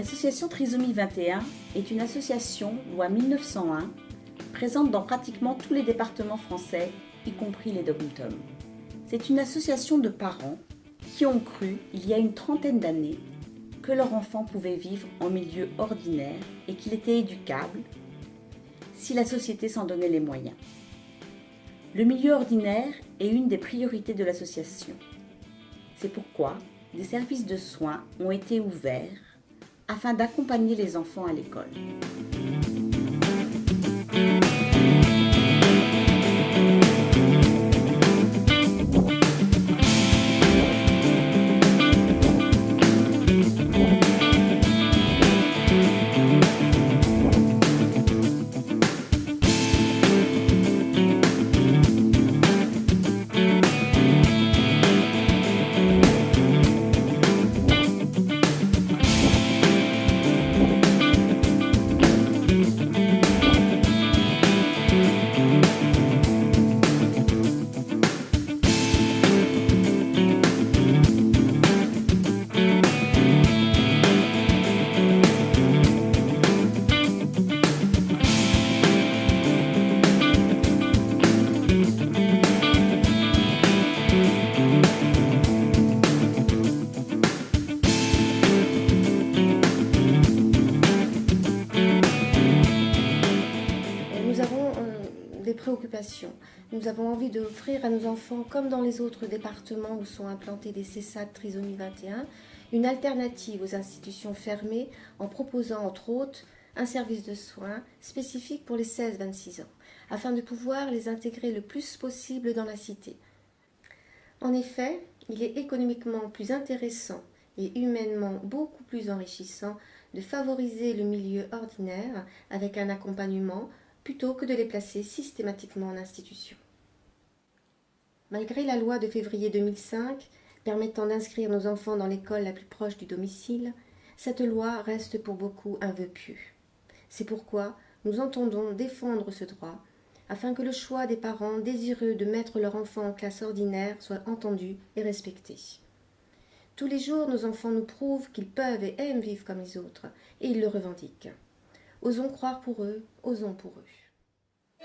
L'association Trisomie 21 est une association loi 1901 présente dans pratiquement tous les départements français, y compris les DOM-TOM. C'est une association de parents qui ont cru, il y a une trentaine d'années, que leur enfant pouvait vivre en milieu ordinaire et qu'il était éducable si la société s'en donnait les moyens. Le milieu ordinaire est une des priorités de l'association. C'est pourquoi des services de soins ont été ouverts afin d'accompagner les enfants à l'école. Nous avons des préoccupations. Nous avons envie d'offrir à nos enfants, comme dans les autres départements où sont implantés des CESAD Trisomie 21, une alternative aux institutions fermées en proposant entre autres un service de soins spécifique pour les 16-26 ans, afin de pouvoir les intégrer le plus possible dans la cité. En effet, il est économiquement plus intéressant et humainement beaucoup plus enrichissant de favoriser le milieu ordinaire avec un accompagnement plutôt que de les placer systématiquement en institution. Malgré la loi de février 2005 permettant d'inscrire nos enfants dans l'école la plus proche du domicile, cette loi reste pour beaucoup un vœu pieux. C'est pourquoi nous entendons défendre ce droit afin que le choix des parents désireux de mettre leur enfant en classe ordinaire soit entendu et respecté. Tous les jours, nos enfants nous prouvent qu'ils peuvent et aiment vivre comme les autres, et ils le revendiquent. Osons croire pour eux, osons pour eux.